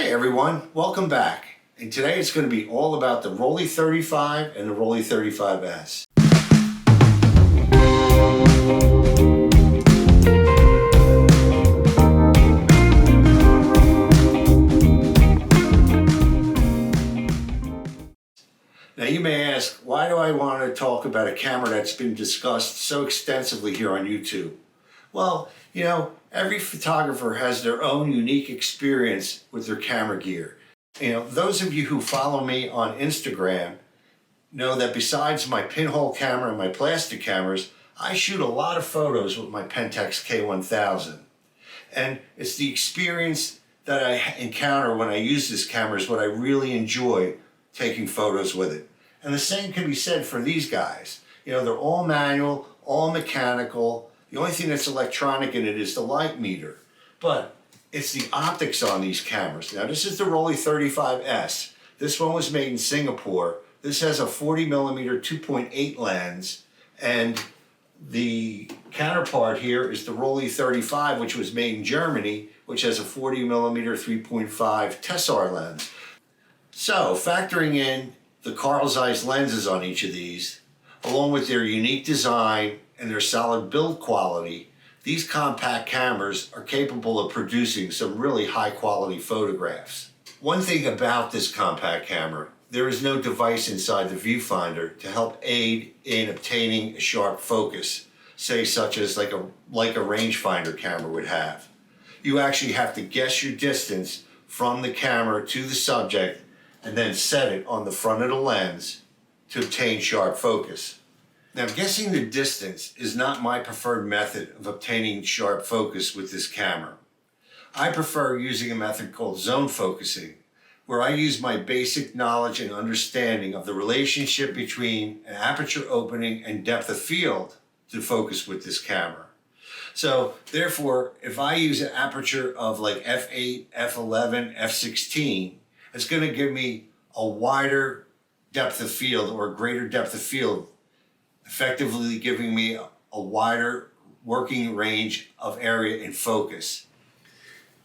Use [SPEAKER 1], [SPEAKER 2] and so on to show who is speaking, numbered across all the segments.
[SPEAKER 1] Hey everyone, welcome back. And today it's going to be all about the Rollei 35 and the Rollei 35S. Now you may ask, why do I want to talk about a camera that's been discussed so extensively here on YouTube? Well, you know, every photographer has their own unique experience with their camera gear. You know, those of you who follow me on Instagram know that besides my pinhole camera and my plastic cameras, I shoot a lot of photos with my Pentax K1000. And it's the experience that I encounter when I use this camera is what I really enjoy taking photos with it. And the same can be said for these guys. You know, they're all manual, all mechanical. The only thing that's electronic in it is the light meter. But it's the optics on these cameras. Now this is the Rollei 35S. This one was made in Singapore. This has a 40mm 2.8 lens, and the counterpart here is the Rollei 35, which was made in Germany, which has a 40mm 3.5 Tessar lens. So factoring in the Carl Zeiss lenses on each of these, along with their unique design and their solid build quality, these compact cameras are capable of producing some really high quality photographs. One thing about this compact camera, there is no device inside the viewfinder to help aid in obtaining a sharp focus, say such as like a rangefinder camera would have. You actually have to guess your distance from the camera to the subject and then set it on the front of the lens to obtain sharp focus. Now, guessing the distance is not my preferred method of obtaining sharp focus with this camera. I prefer using a method called zone focusing, where I use my basic knowledge and understanding of the relationship between an aperture opening and depth of field to focus with this camera. So therefore, if I use an aperture of like f8, f11, f16, it's going to give me a wider depth of field or a greater depth of field, effectively giving me a wider working range of area in focus.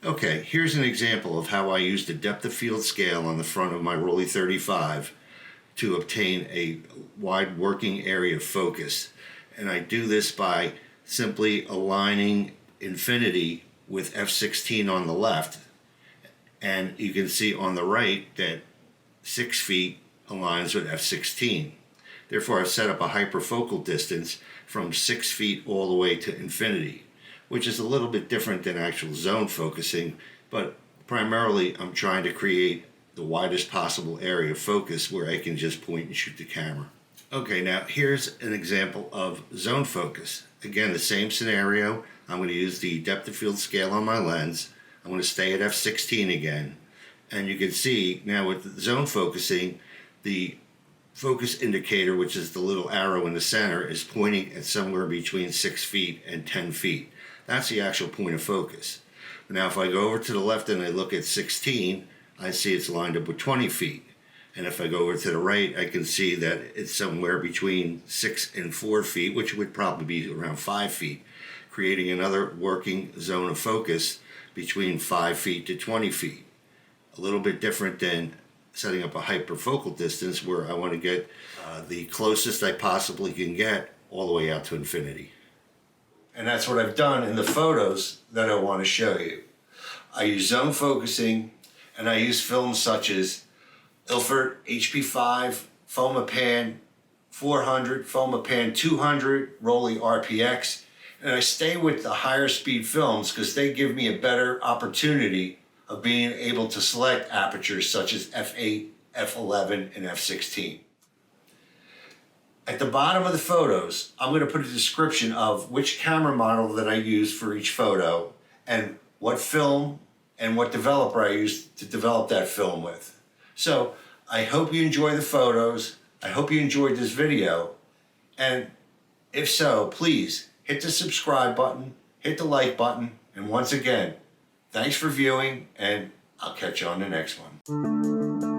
[SPEAKER 1] Okay, here's an example of how I use the depth of field scale on the front of my Rollei 35 to obtain a wide working area of focus. And I do this by simply aligning infinity with f16 on the left. And you can see on the right that 6 feet aligns with f16. Therefore, I've set up a hyperfocal distance from 6 feet all the way to infinity, which is a little bit different than actual zone focusing, but primarily I'm trying to create the widest possible area of focus where I can just point and shoot the camera. Okay, now here's an example of zone focus. Again, the same scenario. I'm going to use the depth of field scale on my lens. I'm going to stay at f16 again. And you can see now with zone focusing, the focus indicator, which is the little arrow in the center, is pointing at somewhere between 6 feet and 10 feet. That's the actual point of focus. Now if I go over to the left and I look at 16, I see it's lined up with 20 feet. And if I go over to the right, I can see that it's somewhere between 6 and 4 feet, which would probably be around 5 feet, creating another working zone of focus between 5 feet to 20 feet. A little bit different than setting up a hyperfocal distance where I want to get the closest I possibly can get all the way out to infinity. And that's what I've done in the photos that I want to show you. I use zone focusing, and I use films such as Ilford HP5, Fomapan 400, Fomapan 200, Rollei RPX, and I stay with the higher speed films because they give me a better opportunity of being able to select apertures such as f8, f11, and f16. At the bottom of the photos, I'm going to put a description of which camera model that I use for each photo and what film and what developer I used to develop that film with. So I hope you enjoy the photos. I hope you enjoyed this video. And if so, please hit the subscribe button, hit the like button, and once again, thanks for viewing, and I'll catch you on the next one.